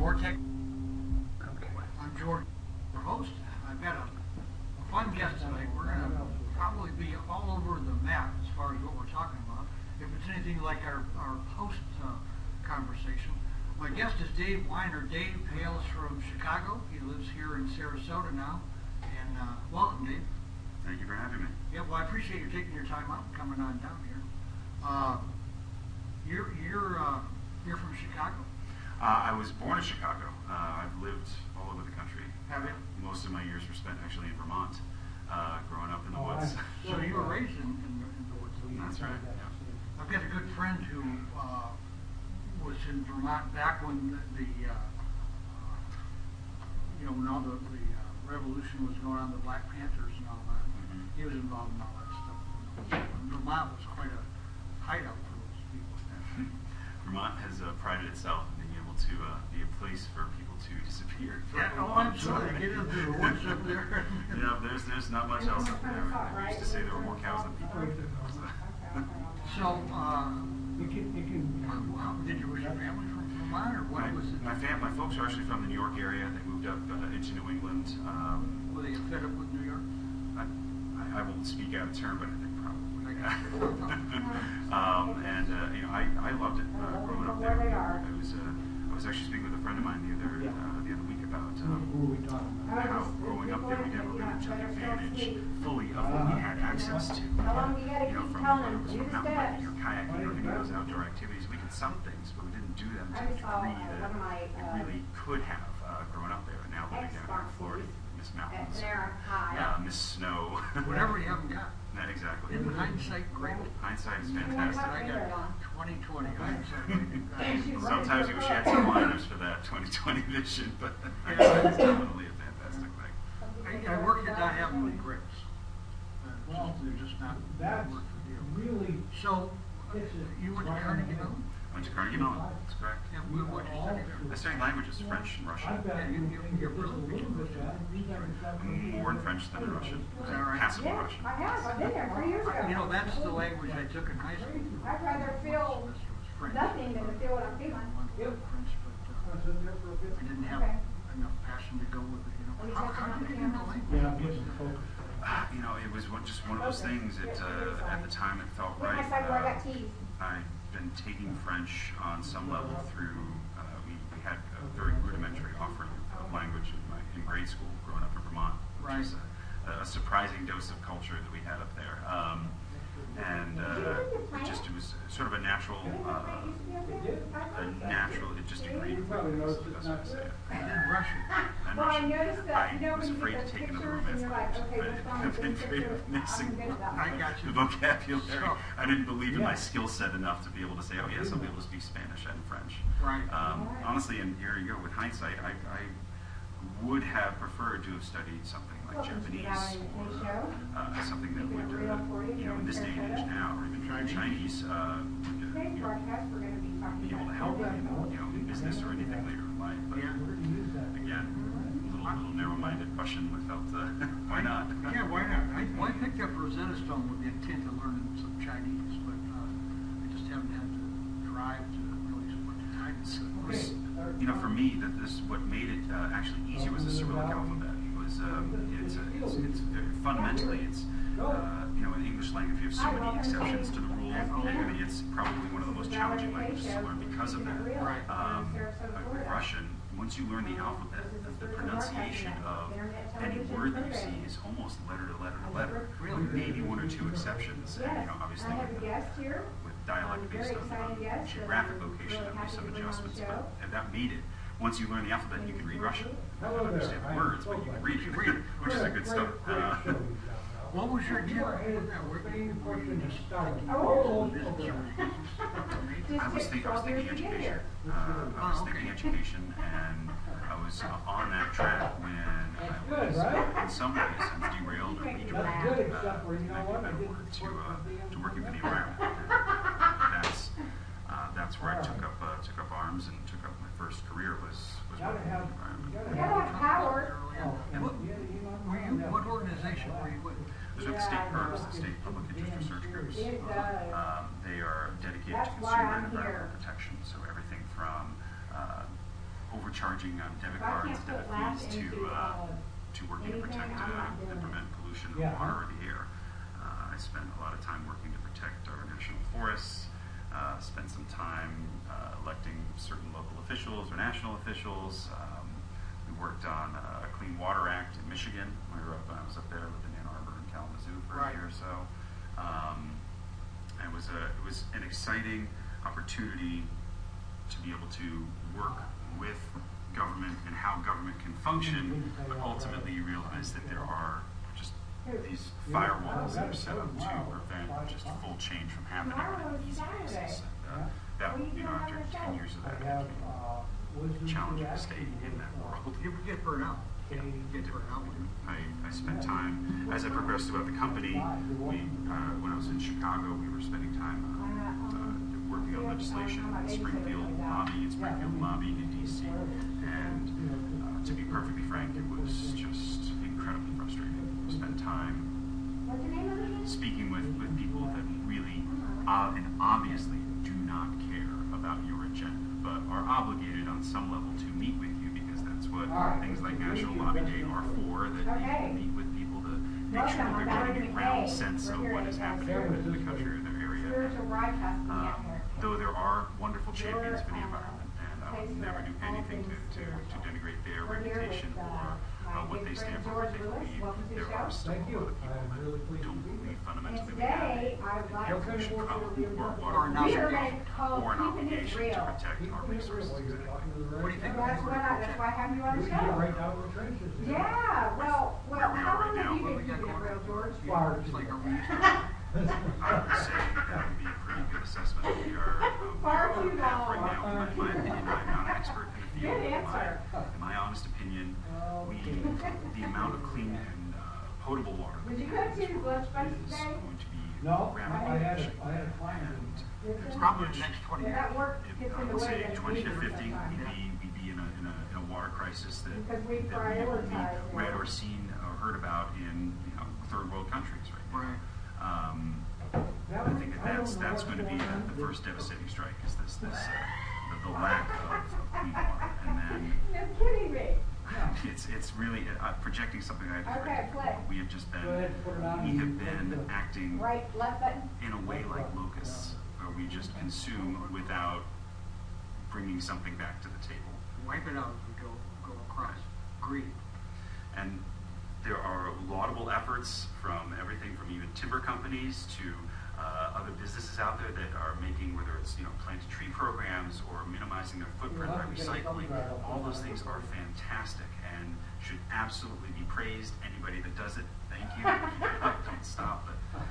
Vortex. Okay. I'm George, your host. I've got a fun guest tonight. We're going to probably be all over the map as far as what we're talking about. If it's anything like our post conversation. My guest is Dave Weiner. Dave hails from Chicago. He lives here in Sarasota now. And welcome, Dave. Thank you for having me. Yeah, well, I appreciate you taking your time out and coming on down here. You're from Chicago? I was born in Chicago. I've lived all over the country. Have you? Most of my years were spent actually in Vermont, growing up in the woods. So you were raised in the woods? That's right. Yeah. I've got a good friend who was in Vermont back when when all the revolution was going on, the Black Panthers and all that. Mm-hmm. He was involved in all that stuff. Vermont was quite a hideout for those people. Vermont has prided itself in being able to be a place for people to disappear. Yeah, I'm sorry. Get into the woods up there. Yeah, there's not much else up there. We used to say there were more cows than people. So, did you was your family from Vermont, or what was it? My folks are actually from the New York area. They moved up into New England. Were they fed up with New York? I won't speak out of turn, but I think probably. I loved it growing up there. I was actually speaking with a friend of mine the other week about how growing up there we never really took advantage fully of what we had access to. From whether it was from mountain biking or kayaking or any of those outdoor activities. We did some things, but we didn't do them to the degree that we really could have growing up there. And now living down here in Florida, miss mountains, miss snow. Whatever you haven't got. Not exactly. In hindsight, great. Hindsight is fantastic. I got 20/20 hindsight. Sometimes you wish you had some liners for that 20/20 vision, but hindsight is definitely a fantastic thing. I work at not having regrets. They're just not work for you. So, you went to Carnegie Mellon? Went to Carnegie Mellon, that's correct. And what did you study there? I studied languages, French and Russian. Yeah, you're brilliant. More in French than in Russian. Is that right? Passable Russian. I have. I've been there 3 years ago. You know, that's the language I took in high school. I'd rather feel nothing than to feel what I'm feeling. French, but I didn't have enough passion to go with it. How did you get into language? It was just one of those things that at the time it felt right. I'd been taking French on some level through, we had a very rudimentary offering of language in grade school growing up in Vermont, which is a surprising dose of culture that we had up there. It was sort of a natural, it just agreed with me, that's the best way to say it. I did Russian. Well, I noticed that, I was afraid to take another romance language. I've been afraid of mixing the vocabulary. I didn't believe in my skill set enough to be able to say, oh yes, I'll be able to speak Spanish and French. Right. Honestly, and here you go, with hindsight, I would have preferred to have studied something like Japanese or something that would, in this day and age now, or even Chinese, would be able to help in business or anything later in life. But again, a little narrow-minded Russian, I felt, why not? Yeah, why not? I picked up Rosetta Stone with the intent of learning some Chinese, but I just haven't had the drive to really spend the time. For me, what made it actually easier was the Cyrillic alphabet. It's fundamentally, in the English language, you have so many exceptions to the rule. It's probably one of the most challenging languages to learn because of that. With Russian, once you learn the alphabet, the pronunciation of any word that you see is almost letter to letter to letter. Maybe one or two exceptions, and obviously with dialect based on geographic location, there will be some adjustments, but that made it. Once you learn the alphabet, you can read Russian. You don't understand the words, but you can read it, which is a good start. What was your deal? I was thinking education. I was thinking education, and I was on that track when I was, in some ways, derailed or redirected. I went to working for the environment. That's where I took up arms and took up my first career was working for the environment. You gotta have power. What organization were you with? I was with the state PERMs, the State Public Interest Research Groups. They are dedicated to consumer and environmental protection, so everything from overcharging debit cards, debit fees to working to protect and prevent pollution of the water or the air. I spent a lot of time working to protect our national forests, spent some time electing certain local officials or national officials. We worked on a Clean Water Act in Michigan. When I was up there, lived in Ann Arbor and Kalamazoo for a year or so. And it was an exciting opportunity to be able to work with government and how government can function, but ultimately you realize that there are just these firewalls that are set up to prevent just full change from happening on an easy basis. And that, after 10 years of that, became challenging to stay in that world. You get burned out. Yeah, I spent time, as I progressed throughout the company, when I was in Chicago, we were spending time working on legislation in Springfield lobbying in D.C. And to be perfectly frank, it was just incredibly frustrating. We spent time speaking with people that really and obviously do not care about your agenda, but are obligated on some level to meet with you because that's what things like National Lobby Day are for, that you can meet with people to make sure that they're getting a ground sense of what is happening in the country or their area. Though there are wonderful champions for the environment, and I would never do anything to denigrate their reputation or what they stand for, what they believe, there are still a lot of people that don't believe fundamentally we have a pollution problem or an obligation to protect our resources. What do you think? That's why I have you on the show. Right down the trenches. Yeah, well, how long have you been keeping it real, George? It's like a I would say that would be a pretty good assessment. We are Far too long. right now, in my opinion, I'm not an expert in the field. Good answer. In my honest opinion, the amount of clean and potable water that Did you we cook have his lunch break is today? going to be No, rapidly I had diminishing. a client. It's probably the next 20 years. That work If, gets I in the would way say that 20 to it's 50, sometimes. we'd be in a water crisis that Because we we have only prioritize read it. or seen or heard about in third world countries right now. Right. I think that's going to be the first devastating strike, is the lack of clean water, and then You're kidding me. it's really projecting something I had Okay, play. we have just been Go ahead, put it on. we have been acting Right, left button. in a way like locusts, where we just consume without bringing something back to the table. Wipe it out as we go across. Greed. And there are laudable efforts from everything from even timber companies to other businesses out there that are making, whether it's planted tree programs or minimizing their footprint by recycling. All those things are fantastic and should absolutely be praised. Anybody that does it, thank you. Keep it up, don't stop. But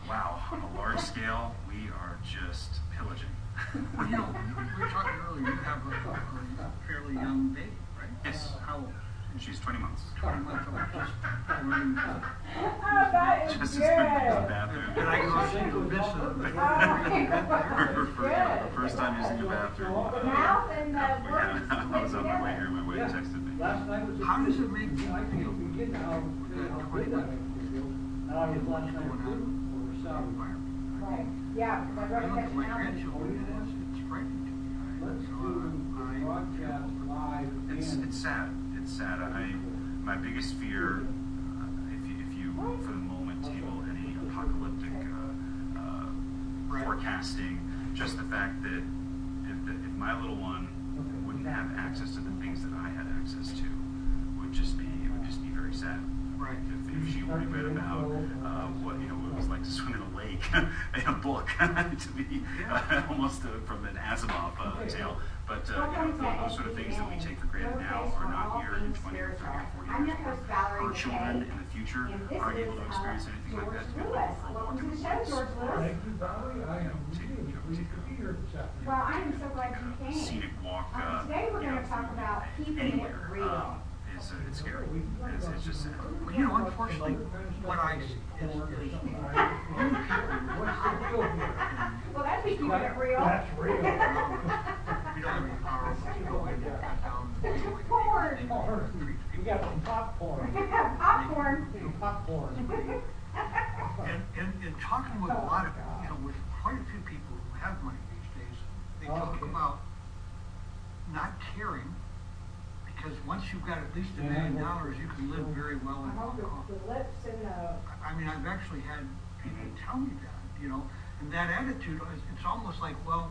wow, on a large scale, we are just pillaging. Well, we were talking earlier, you have a fairly young baby, right? Yes. How old? She's 20 months. 20 months old. Just learning to Oh, that is Just good. as big as the bathroom. Did I go out to this? Her first time using the bathroom. Mouth and the words I was on my way here. My wife texted me. Last night was. How does it make you I feel? think we get now. Now I was last night for South. Right, yeah, because I I look wrote at my that down. grandchildren, and it's frightening to me. Let's do broadcast live. It's sad. It's sad. My biggest fear, if you for the moment table any apocalyptic forecasting, just the fact that if my little one wouldn't have access to the things that I had access to, would just be very sad. Right. If she only read about what it was like to swim in a lake in a book, to be almost from an Asimov tale. But those sort of things that we take for granted now are not here in 20 or 30 or 40 years. Our children in the future aren't able to experience anything like that. To be able to go for a walk in the woods, or Thank you, Valerie. I am really pleased to be here this afternoon. Well, I am so glad you came. scenic walk. Today we're going to talk about keeping it anywhere. real. It's scary. It's just sad. Well, unfortunately, what I see is Well, that'd be keeping it real. That's real. we don't have any power to go in and cut down Popcorn. We got some popcorn. Popcorn. Some popcorn. And in talking with a lot of, with quite a few people who have money these days, they talk about not caring because once you've got at least $1 million, you can live very well I in hope Hong Kong. the lips and the, I mean, I've actually had people tell me that, you know, and that attitude, it's almost like, well,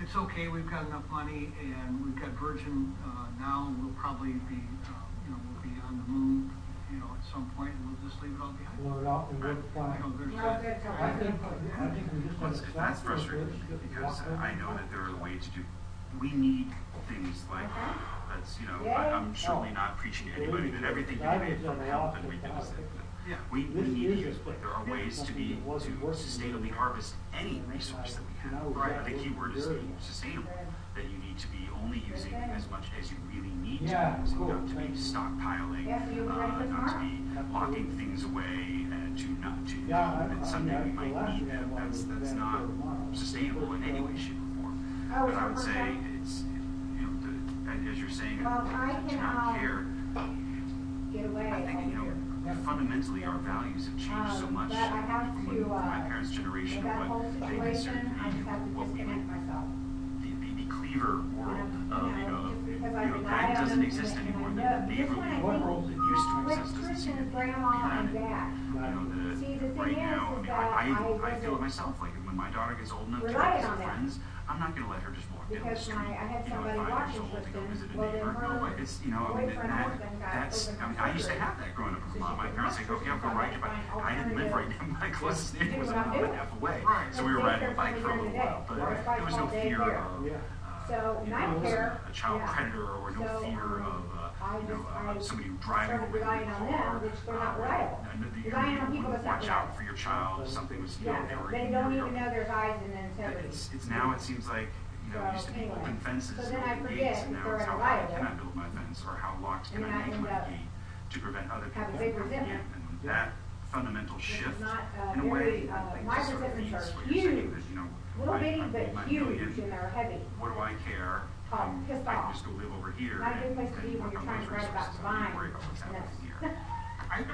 it's okay, we've got enough money, and we've got Virgin now, we'll probably be, you know, we'll be on the moon, you know, at some point, and we'll just leave it all behind. Blow it out and work fine. You know, there's no, that. good, so I think we just Well, have to that's stop for a frustrating bit, because walk over. I know that there are ways to do. We need things like that's, you know, I'm certainly not preaching to anybody that everything can be made from hemp and we can just. Yeah. We need to use it. There are ways to sustainably harvest any resource that we have. Right. The key word is being sustainable. That you need to be only using as much as you really need to Yeah, be using, cool. not to be stockpiling, Yeah, so you'll be ready for not to tomorrow? be locking things away, and to not to Yeah, that someday we might need them. That's not sustainable in any way, shape, or form. Oh, But is I that would for say sure? it's, you know, as you're saying, Well, I to can, not care. get away. I think, you know, fundamentally our values have changed so much But I have from to, my parents' generation with of that whole what they considered situation, I to be just have to what we would disconnect myself. the cleaver world of, you know, just because I you know, rely that on doesn't them exist and I anymore. know- The this one I neighborly think world that used to with exist doesn't seem Tristan's to be grandma and that. dad. You know, See, the thing right now, is I mean, that I feel it I myself. Like when my daughter gets old enough to go relied visit on them. friends, I'm not going to let her just walk down the Because street. I had You know, somebody at 5 years watching old to go Tristan, visit a well, then neighbor. No, her it's, you know, I mean, boyfriend husband got that's, open I mean, I heart used to surgery. have that growing up with So mom. she My could parents say, not- okay, I'll go ride your bike. I didn't live right now. My closest to neighbor do was what an I'm hour and a doing. half away. Right. So we were riding a bike for a little while, but Right. there was no fear of, Yeah. So, you night know, care, a child yeah. predator or no So, fear of, I you know, just- somebody driving started away relying in a on car. them, which they're not reliable. And Because I am on people that watch say out that. for your child if something was, you know, Yeah, ever they in don't your even know there's eyes and integrity. it's now it seems like, you know, it used to be anyway. open fences So and then I open forget gates, and if now they're it's how high unreliable. can I build my fence or how locked can And I I make end my up gate to prevent other people having from big coming in. resentment. And that fundamental shift, not, in a way, very, I think my just sort of resentments means are what you're saying, huge. that, you know, Little bitty, I but my huge, million, and they're heavy. what do I care? Oh, pissed I can off. just go live over here Not a good and place to be when work you're on trying those to write about resources. I don't need to worry divine. about what's happening here.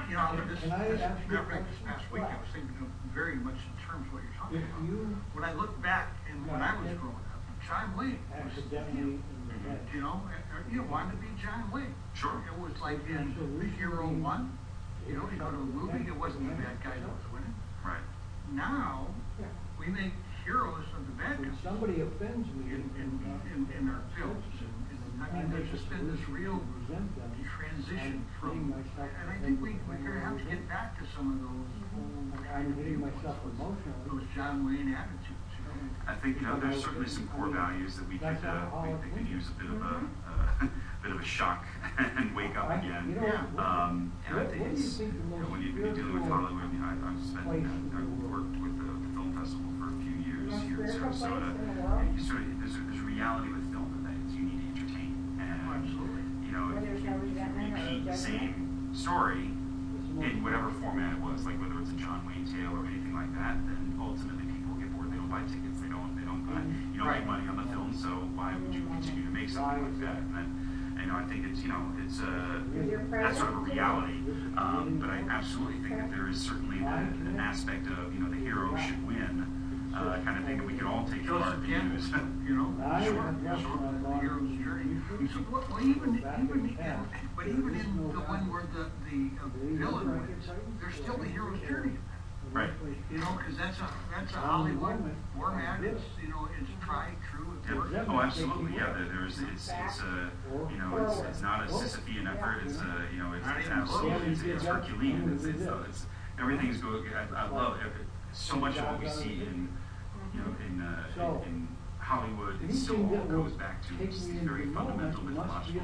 You know, this, Can I this, ask you a matter of fact, this question? past week, I was thinking of very much in terms of what you're talking If about. you When I look back and when I was growing up, John Wayne was, accidentally in the head. you know, you wanted to be John Wayne. Sure. It was like in The Hero One, you know, you go to a movie, it wasn't the bad guy that was winning. Right. Now, we make heroes of the bad When guys somebody offends me in our films. And I mean, there's just been this real transition from, and I think we're gonna have to get back to some of those old kind I'm of hitting viewpoints, myself emotionally. those John Wayne attitudes, you know. I think, you know, there's certainly some core values that we could use a bit of a bit of a shock and wake up again. And I think it's, you know, when you're dealing with Hollywood, you know, I've worked with the film festival for a few years here in Sarasota. And you sort of, there's a reality with film that you need to entertain. And Absolutely. you know, if you repeat the same story in whatever format it was, like whether it's a John Wayne tale or anything like that, then ultimately people get bored. They don't buy tickets. They don't you don't make money on the film, so why would you continue to make something like that? And then, you know, I think it's, you know, it's that's sort of a reality. But I absolutely think that there is certainly an aspect of, you know, the hero should win kind of thing that we can all take part Joseph in Campbell, use. you know, short, the hero's journey. Well, even in the one where the villain wins, there's still the hero's journey. Right. You know, because that's a Hollywood format. It's, you know, it's tried, true, it works. Oh, absolutely. Yeah, it's you know, it's not a Sisyphean effort. It's you know, it's absolutely, it's Herculean. It's everything's going. I love so much of what we see in, you know, in Hollywood. It still all goes back to these very fundamental mythological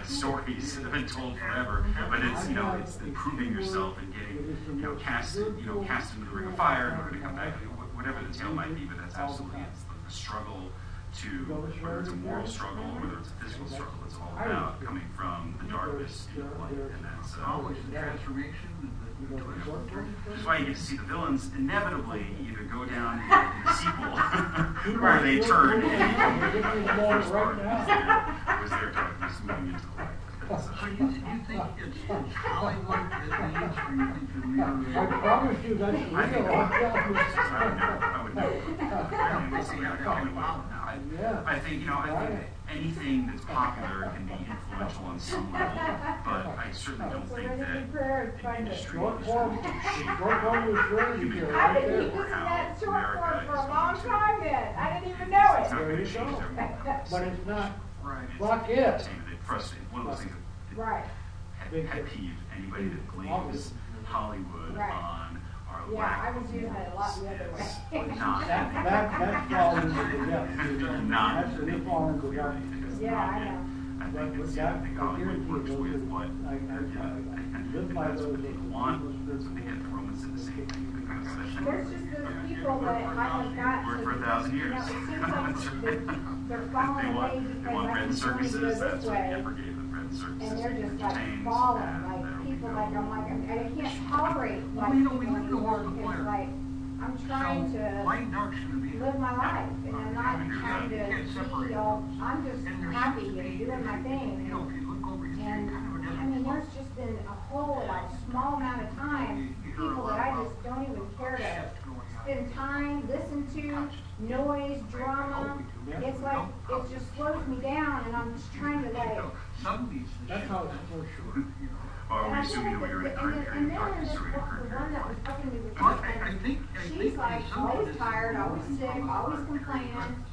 stories that have been told forever. But it's, you know, it's proving yourself and getting, you know, cast into the ring of fire in order to come back. Whatever the tale might be, but that's absolutely it's the struggle to, whether it's a moral struggle or whether it's a physical struggle. It's all about coming from the darkness to the light, and that's always the transformation. Which is why you get to see the villains inevitably either go down in the sequel or they turn in the first part was their darkness moving into the light. So you think it's Hollywood that needs, or you think the real? I promise you that's real. I think I would never. I think, you know, I think anything that's popular can be influential on some level, but I certainly don't think that an industry is going to shape human I've been behavior using or how that short form America for is a long going to. time then. I didn't even know It's not it. going to change their lives. But it's not, Right. fuck it. It's frustrating. One of those things that Right. pet peeve, anybody that blames Hollywood Right. on our Yeah, lack I was of using it a lot the other way. is not. That falls into the depth. Not That's the fall into the depth. Yeah, I know. I But think it's, that, I think I Hollywood guarantee works those with are, what I live by that's those. what people want. That's what they get. The Romans did the same thing. There's just those people that I have got to. Worked for 1,000 years. You know, it seems like That's right. they're falling They away want because I bread and keep wanting to go circuses. this That's what way. Kemper gave them. Bread and circuses. And they're just like Entertains, falling, and like there we people go. like, I'm like, and I can't tolerate Well, like we know people the world anymore of because fire. like, I'm trying So, to light and dark's gonna be. live my life and I'm not Yeah, trying you to can't separate be all, those. I'm just And there's happy supposed to and be- doing my thing. You know, if you look over history, And, kind of a I different mean, spot. there's just been a whole, like, small amount of time, people that I just don't even care to spend time, listen to, noise, drama. It's like, it just slows me down and I'm just trying to like, Some of these. That's how it's supposed to be. You know. Or and we I assume feel we were in a like, current and period of then darkness this, or in a the current one period that of was light. helping me with Well, treatment, she's like, always tired, always sick, always complaining.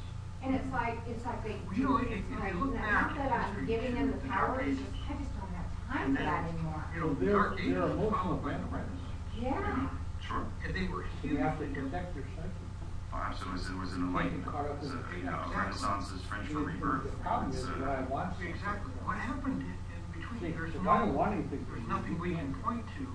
And it's like they, You know, if it's you like, look not back that at I'm history, giving them the the power, Dark it's Ages, just, I just don't have time and for then, that anymore. you know, the They're- dark ages they're was emotional followed by the vampires. Renaissance. Yeah. Sure. And they were You have to huge. protect your psyche. Oh, absolutely. It was an enlightenment. Caught up It was in a, the- you know, Renaissance is French for rebirth. The problem is It's, that I want. Exactly. What happened in between? See, There's if I don't want no, anything, there's nothing we can point to.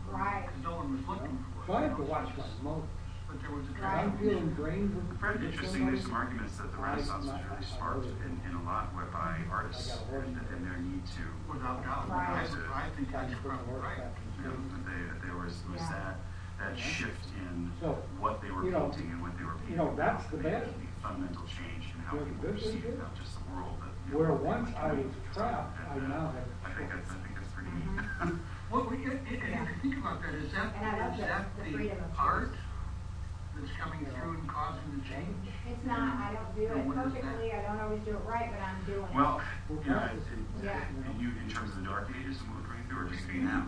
Right. Because no one was looking for it. So I have to watch my motives. But there was a If I'm feeling drained with. Very interesting. There's some arguments that the Renaissance was really sparked in a lot by artists and their need to. Without doubt. Right. I think that's probably right. You know, that there was Yeah. that shift in So, what they were you know, painting and what they were painting. you know, that's the bad Making a fundamental change in how There's people good things perceive here. not just the world, but Where once I was trapped, I And, now have. I think that's pretty Mhm. neat. Well, if you think about that, is that And I love the freedom of art choice. that's coming through and causing the change? It's not, I don't do it What is that? perfectly, I don't always do it right, but I'm doing it. Well, Yeah. Yeah. you in terms of the dark ages and what we're going through, or just now?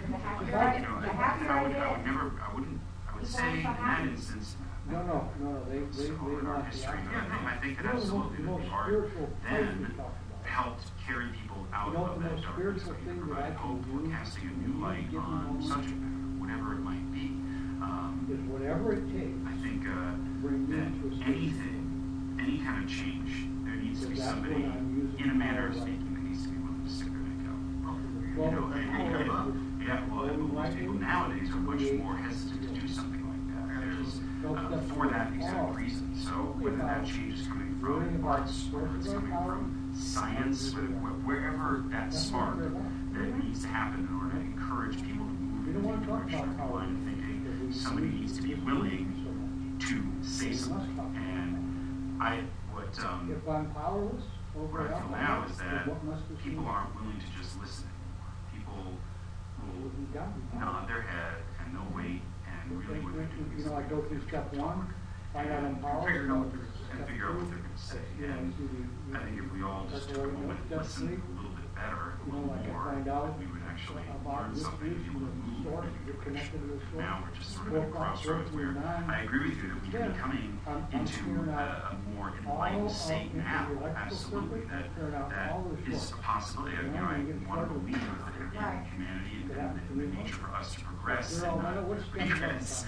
The happier You I, know, the happier I I would get. never, I would say in that instance. No, they So in our want the history, opposite. I think it You know, absolutely the most the art spiritual place we then talk about. helped carry people out You know, of the that most darkness, spiritual thing that I provide can hope, do or casting a is new light give on them subject matter, whatever it might be. Is whatever it takes. I think Bring me that to a state. anything, any kind of change, there needs to be That's somebody, what I'm using in a manner of for, speaking, that needs to be willing to stick their neck out. You Well, know, most people nowadays are much more hesitant to do something like that. There's, for that exact reason. So whether that change is coming from arts, whether it's coming from science, wherever that spark that needs to happen in order to encourage people to move in a direction of line of thinking, somebody needs to be willing to say something. And what If I'm powerless over I feel now is that what must this people mean? aren't willing to just listen anymore. People will You got me. nod their head and they'll wait, and really what they're doing You is know, I go through step one, find out I'm powerless. Figure out what they're gonna and figure out what they're going to say. You know, And you do I think if we all just took a moment and listened a little bit better, a You know, little like I more, find out we would actually about learn this something and be able to issue, move the source, in a you're new connected to the direction. source. Now we're just sort of at a crossroads where I agree with you that we could be coming into a more enlightened state now, absolutely, that is a possibility. You know, I want to believe that in humanity and the nature for us to progress and not regress.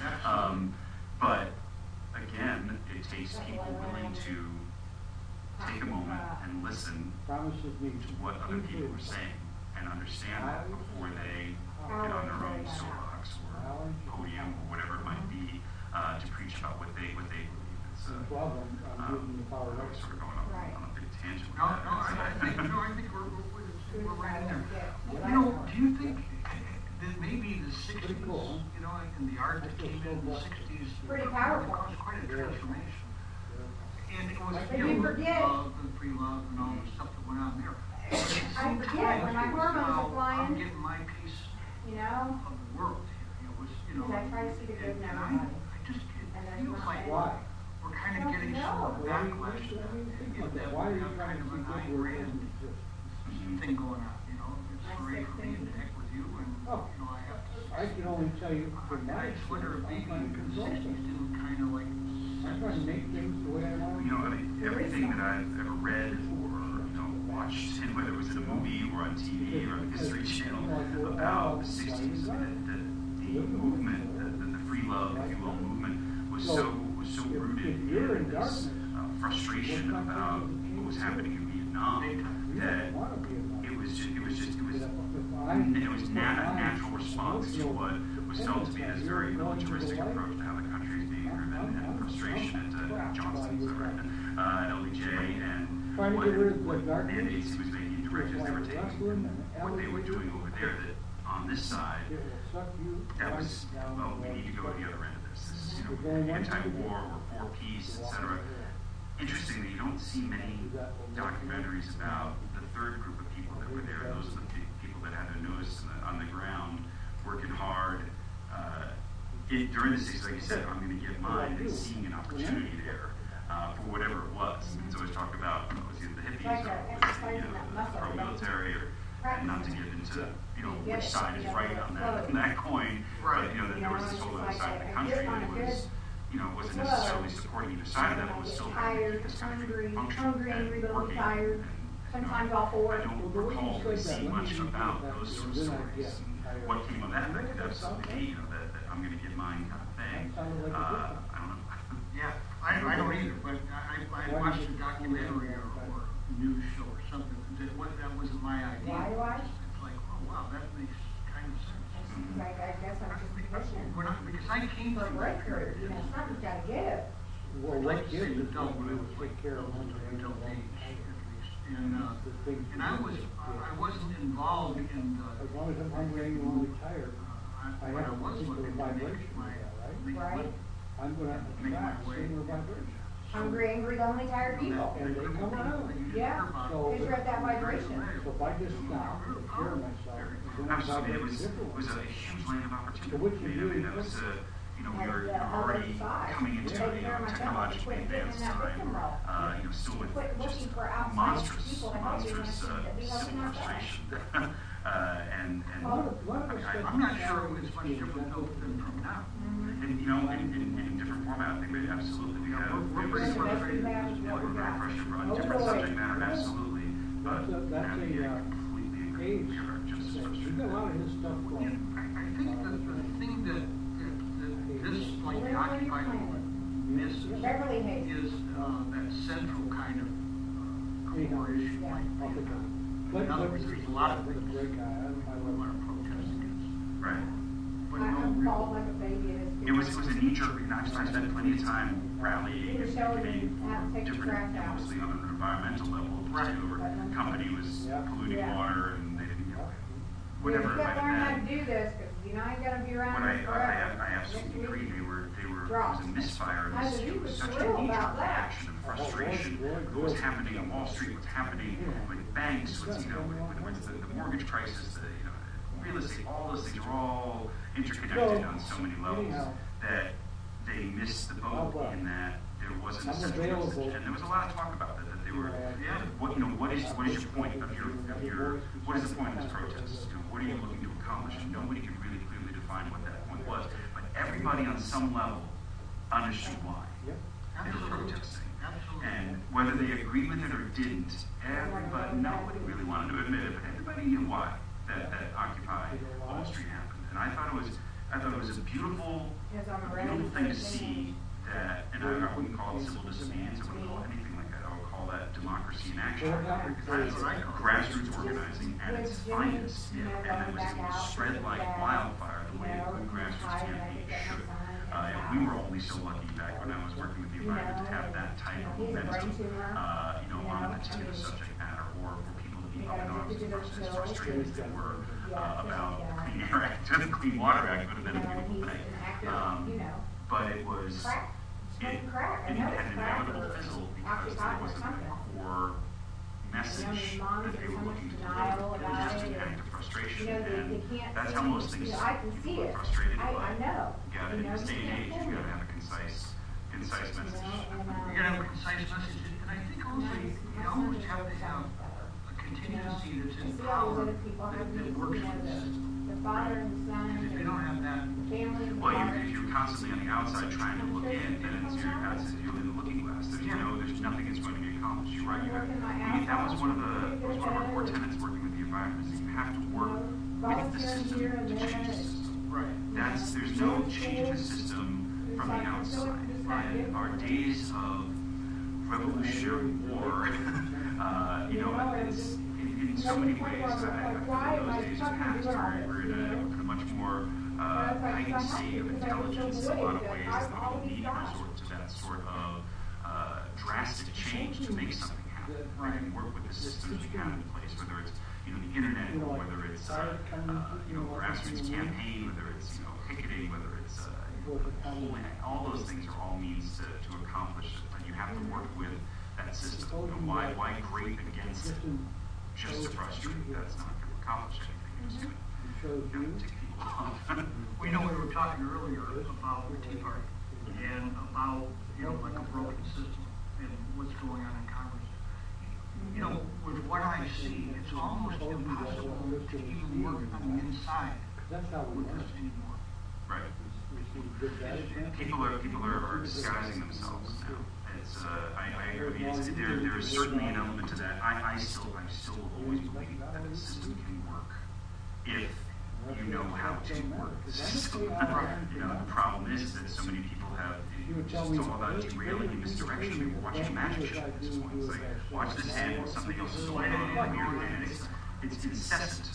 But again, it takes people willing to take a moment and listen Promises me to what other people are saying and understand that before they get on their own soapbox or podium or whatever it might be to preach about what they believe. It's Well, I'm using the power we're right. sort of going on a big tangent. with No, that. I think we're right in there. You know, do you think that maybe the sixties, cool, huh? you know, and the art that came in the sixties Pretty powerful. caused quite a transformation. And it was, But you you know, forget- love and free love and all the stuff that went on there. But at the I same forget time, when my it was, hormones are I'm flying. getting my piece You know? of the world here. It was, you know. Because I try to see the good in and everybody. I just, it And there's feels not like any. Why? we're kind of getting some backlash to that. In that Why are we you have trying kind to of an see Ayn good Rand thing going on, you know? It's hooray for me and heck with you, and, Oh. you know, I have to. I can only tell you from my I just wonder if maybe experience, in I'm the trying to 60s consult didn't kind of like I'm trying to make things the way I want. You know, I mean, everything that I've ever read or, you know, watched, and whether it was in a movie or on TV or on the History Channel about the 60s, the movement, the free love, if you will, movement was so rooted in this frustration about what was happening in Vietnam that it was a natural response to what was felt to be this very militaristic approach to how the country is being driven, and frustration at Johnson's at LBJ, and what mandates he was making, directives they were taking, what they were doing over there. That on this side, that was, well, we need to go to the other end of this. This is, you know, anti-war or for peace, etc. Interestingly, you don't see many documentaries about the third group of people that were there. Those are the people that had their nose on the ground, working hard. During the 60s, like you said, I'm going to get mine, and seeing an opportunity there for whatever it was. It's always talked about, was it the hippies or was it, you know, the pro-military, and not to get into, you know, which side is right on that coin, but, you know, that there was this whole other side of the country that was, you know, wasn't necessarily supporting either side of that, but was still trying to keep this country functioning and working. And, sometimes all four. I don't recall really seeing much about those sort of stories. And what came of that could absolutely be, you know, that I'm going to get mine kind of thing. I don't know. Yeah, I don't either, but I watched a documentary or news show or something that wasn't my idea. Why do I? It's like, oh wow, that makes kind of sense. Like, I guess I'm just pushing. Because I came For a through break that period, period. you know, something's gotta give. Well, I'd like to say gives adult, but it was take like care of adult one age at least. And I wasn't involved in the. As long as I'm hungry and you want to retire, What I was looking to make my, Right? I'm going to attract similar vibration. Hungry, angry, lonely, tired people. And they come around. Yeah, So- because you're at that vibration. So if I just stop, take care of myself, then I'm Absolutely, it was different. a huge land of opportunity. So which is I mean, really that was you know, we were Like the other already side. coming into Take care of myself. technologically Quit getting in advanced that time, victim role. you know, still with Quit looking just for outside monstrous people to help you when it's civil helping ourselves. frustration. and I'm not sure it was much different though than from now. and you know, in different format, I think we absolutely we have We're we pretty have frustrated. we're very frustrated on Oh, different boy. subject matter, absolutely, but That's we completely agree. age We are just as thing. We've frustrated. got a lot of his stuff Yeah, going. I think that the thing that this, like the Occupy movement, misses Beverly Hills. is that central kind of core issue. Yeah. Off the top. In other words, there's a lot of But things great guy, I we want to protest against, Right. but I'm no called real. like a baby in It was a knee-jerk reaction. I spent plenty of time rallying You and show giving them how to take the different, trash out. mostly on an environmental level, Right. or company was Yeah. polluting Yeah. water and they didn't, you know, You whatever it gotta might learn how have to been. do this, because you know, I ain't gonna be around What here forever. I absolutely agree. They were, it Dropped. was a misfire. I It believe was it's such a real knee-jerk about that. reaction of frustration. What was happening on Wall Street, what's happening with banks, what's, you know, with the mortgage crisis, the, you know, real estate, all those things are all interconnected on so many levels that they missed the boat in that there wasn't a central message. And there was a lot of talk about that they were, what, you know, what is your point of your, what is the point of this protest? You know, what are you looking to accomplish? And nobody could really clearly define what that point was. But everybody on some level understood why they were protesting. And whether they agreed with it or didn't, nobody really wanted to admit it, but everybody knew why that Occupy Wall Street happened. And I thought it was a beautiful thing to see that, and I wouldn't call it civil disobedience, I wouldn't call it anything like that. I would call that democracy in action. That's grassroots organizing at its finest, and it was spread like wildfire the way a good grassroots campaign should. And we were only so lucky back when I was working with the environment to have that type of momentum, you know, on a particular subject matter, or for people to be up in arms as frustrated as they were about the Clean Air Act and the Clean Water Act would have been a beautiful thing. But it was, it had an inevitable fizzle because there wasn't a core message that they were looking to deliver. It was just an act of frustration, and that's how most things, people are frustrated, but you gotta, in this day and age, you gotta have a concise, you concise message. You gotta have a concise message, and I think also you almost have to have a contingency that's in power that works with the system. The father and the son. Because if you don't have that, Family. Well, if you're constantly on the outside trying to look in, then it's you're in the looking glass. There's nothing that's going to be accomplished. You're right. That was one of our core tenets working with the environment. Is you have to work with the system to change the system. right. There's no change the system from the outside. And our days of revolutionary war, it's in so many ways. I feel those days are past. We're in a much more heightened state of intelligence in a lot of ways that we don't need to resort to that sort of drastic change to make something happen. Right? And work with the systems we have in place, whether it's the internet, or whether it's grassroots campaign, whether it's picketing, whether it's polling. All those things are all means to accomplish it, and you have to work with that system. Why grape against it just to frustrate? That's not going to accomplish anything. It's just going to tick people off. We know we were talking earlier about the Tea Party and about, like a broken system and what's going on in Congress. With what I see, it's almost impossible to even work on the inside with this anymore. Right. People are disguising themselves now. It's I agree. There is certainly an element to that. I still always believe that the system can work if you know how to work the system. The problem is that so many people have it's all about derailing in this direction. I mean, we're watching a magic show at this point. It's like, watch this hand while something else is going on here, and it's incessant,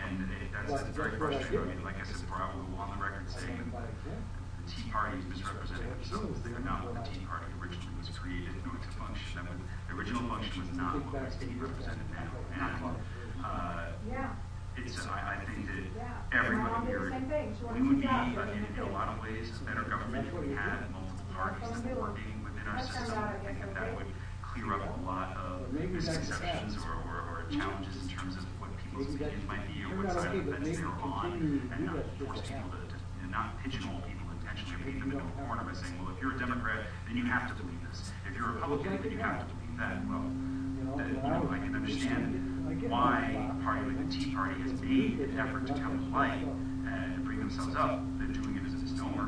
and that's very frustrating. I mean, like I said, I will go on the record saying that the Tea Party is misrepresenting themselves. They are not what the Tea Party originally was created in order to function. The original function was not what is being represented now. And I think that everybody here, we would be, in a lot of ways, a better government if we had multiple parties that were working within our system. I think that would clear up a lot of misconceptions or challenges in terms of what people's opinions might be or what side of the fence they're on, and not force people to not pigeonhole people intentionally or paint them into a corner by saying, well, if you're a Democrat, then you have to believe this. If you're a Republican, then you have to believe that. Well, I can understand why a party like the Tea Party has made an effort to come to light and to bring themselves up. They're doing it as a misnomer.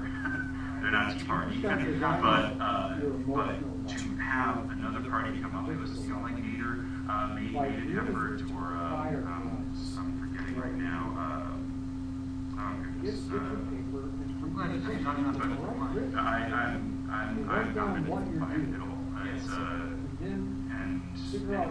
They're not a Tea Party. But to have another party come up because like Nader made an effort, or I'm forgetting right now. Oh goodness. I'm glad you say nothing about it. I'm not convinced by it at all. It's and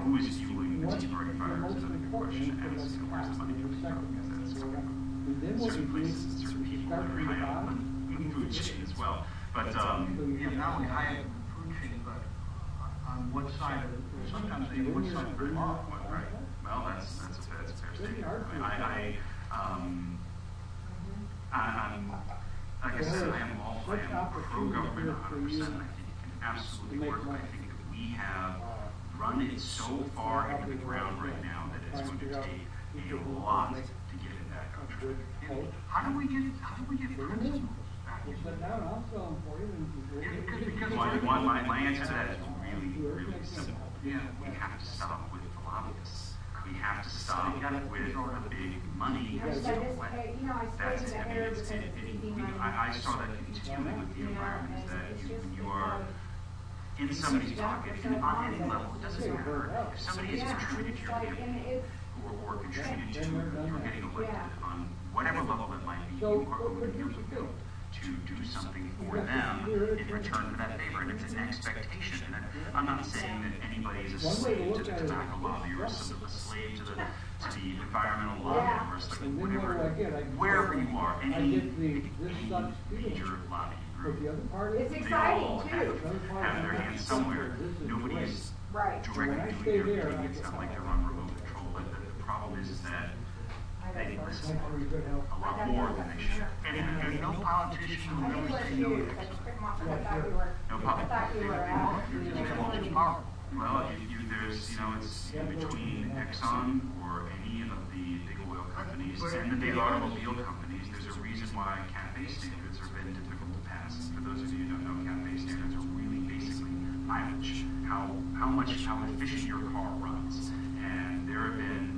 who is fueling the Tea Party fires is a big question. And where's the money coming from? Because that's coming from certain places and certain people that are high up on the food chain as well. But not only high up in the food chain, but on what side of it? Sometimes they what side of the law. Right. Well, that's a fair statement. I'm like I said, I am pro-government 100%. I think it can absolutely work. I think that we have run it so far into the ground right now that it's going to take a lot to get it back on track. How do we get principles back? My answer to that is really simple. We have to stop with the lobbyists. We have to stop with the big money. That's it. I saw that continually with the environment, is that when you are in somebody's pocket, and on any level, it doesn't matter. If somebody has contributed to your campaign, or contributed to your getting elected, on whatever level it might be, you are going to do something for them in return for that favor. And it's an expectation. And I'm not saying that anybody is a slave to the tobacco lobby or a slave to the environmental lobby or whatever, wherever you are, any major lobby group. It's They exciting all too. have their hands somewhere. Nobody is directly doing their thing. It's not like they're on remote control. But the problem is that they listen a lot more than they should. And there's no politician who will ever say no to Exxon. No It's powerful. Well, it's in between Exxon or any of the big oil companies and the big automobile companies. There's a reason why campaign CAFE standards have been difficult to pass. For those of you who don't know, CAFE standards are really basically mileage, how efficient your car runs. And there's been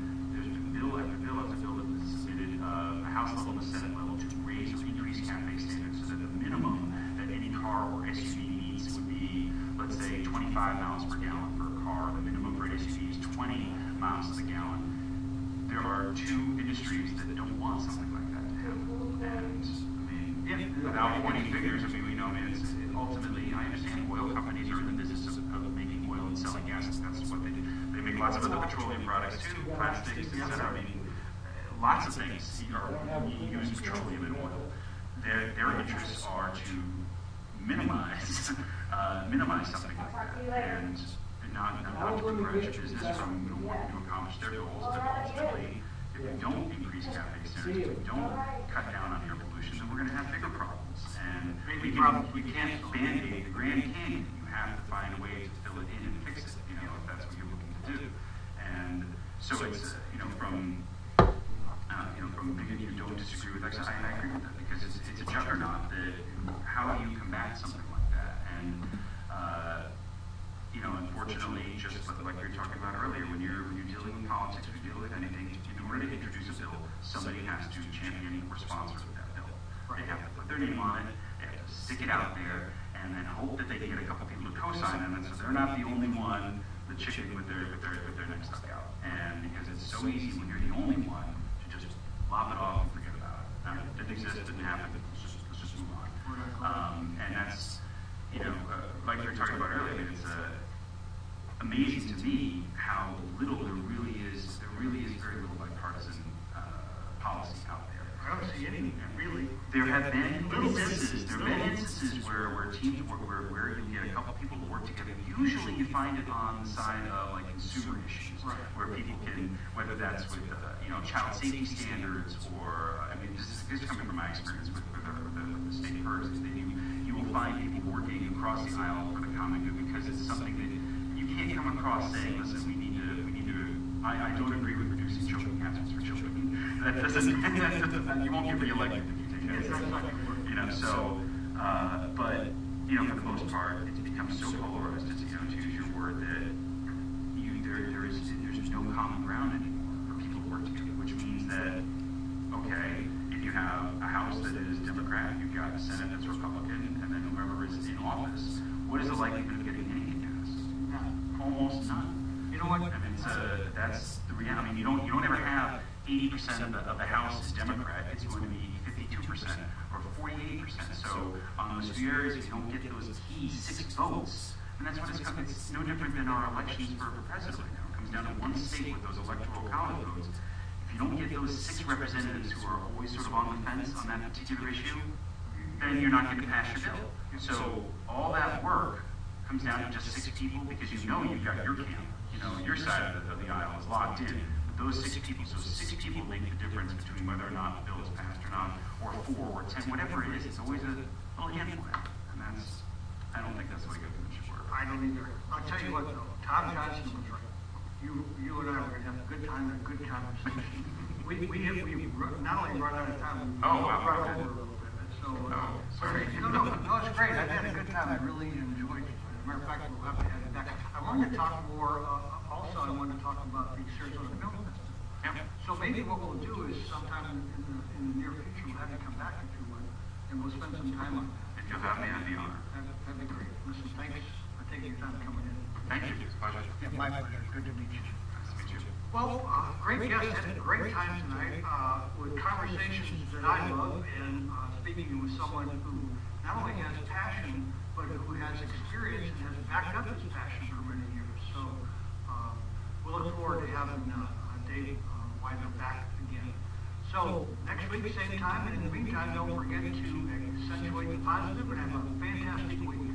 bill after bill after bill that was submitted, a House level and a Senate level, to raise or increase CAFE standards so that the minimum that any car or SUV needs would be, let's say, 25 miles per gallon for a car. The minimum for an SUV is 20 miles to the gallon. There are two industries that don't want something like that to happen. And I mean, without pointing fingers, I mean, we know, ultimately, I understand oil companies are in the business of making oil and selling gas. That's what they do. They make lots of other petroleum products too, plastics, etc. I mean, lots of things use petroleum and oil. Their interests are to minimize something like that, and not to encourage business from wanting to accomplish their goals. But ultimately, if we don't increase CAFE standards, if we don't cut down on air pollution, then we're going to have bigger problems. And we can't band-aid the Grand Canyon. You have to find a way to fill it in and fix it, if that's what you're looking to do. And so it's, from maybe you don't disagree with that. I agree with that, because it's a juggernaut. How do you combat something like that? And unfortunately, just like we were talking about earlier, when you're dealing with politics, when you're dealing with anything, in order to introduce a bill, somebody has to champion or sponsor that bill. They have to put their name on it, they have to stick it out there, and then hope that they can get a couple people to co-sign it, so they're not the only one, the chicken with their neck stuck out. And because it's so easy when you're the only one to just lop it off and forget about it. It didn't exist, it didn't happen, let's just move on. And that's, like we were talking about earlier, it's amazing to me how little there really is very little bipartisan policy out there. I don't see any, really. There have been instances where teams where you get a couple people to work together. Usually you find it on the side of like consumer issues, right, where people can, whether that's with child safety standards, or this is coming from my experience with the state PERS, is that you will find people working across the aisle for the common good, because it's something that you can't come across saying, listen, we need to. I don't agree with reducing children cancers for children. That doesn't you won't get reelected if you take that. But for the most part, it's become so polarized. It's, to use your word, that there's no common ground anymore for people to work together. Which means that, okay, if you have a House that is Democrat, you've got a Senate that's Republican, and then whoever is in office, what is the likelihood of getting anything passed? Almost none. You know what? That's the reality. You don't ever have 80% of the House is Democrat. It's going to be 52% or 48%. So on those few areas, if you don't get those key 6 votes, and that's what it's no different than our elections for president right now. It comes down to one state with those electoral college votes. If you don't get those 6 representatives who are always sort of on the fence on that particular issue, then you're not going to pass your bill. So all that work comes down to just 6 people, because you've got your camp. Your side of the aisle is locked in. But those 6 people, so 6 people make the difference between whether or not the bill is passed or not, or 4 or 10, whatever it is. It's always a little handful. And I don't think that's the way government should work. I don't either. I'll tell you what, though, Tom Johnson was right. You and I were going to have a good time and a good conversation. We not only run out of time, we run over a little bit. So, sorry. No, it's great. I had a good time. I really enjoyed it. As a matter of fact, we'll have to have it back. I wanted to talk more, also I wanted to talk about the Sarasota Film Festival. Yeah. So maybe what we'll do is sometime in the near future, we'll have you come back if you would, and we'll spend some time on that. If you'll have me, I'd be honored. That'd be great. Listen, thanks for taking your time coming in. Thank you. It's a pleasure. Yeah, my pleasure. Good to meet you. Nice to meet you. Well, great guest, had a great time tonight with conversations that I love, and speaking with someone who not only has passion, but who has experience and has backed up his passion for many years. So we'll look forward to having Dave Weiner back again. So next week, same time, and in the meantime, don't forget to accentuate the positive and have a fantastic week.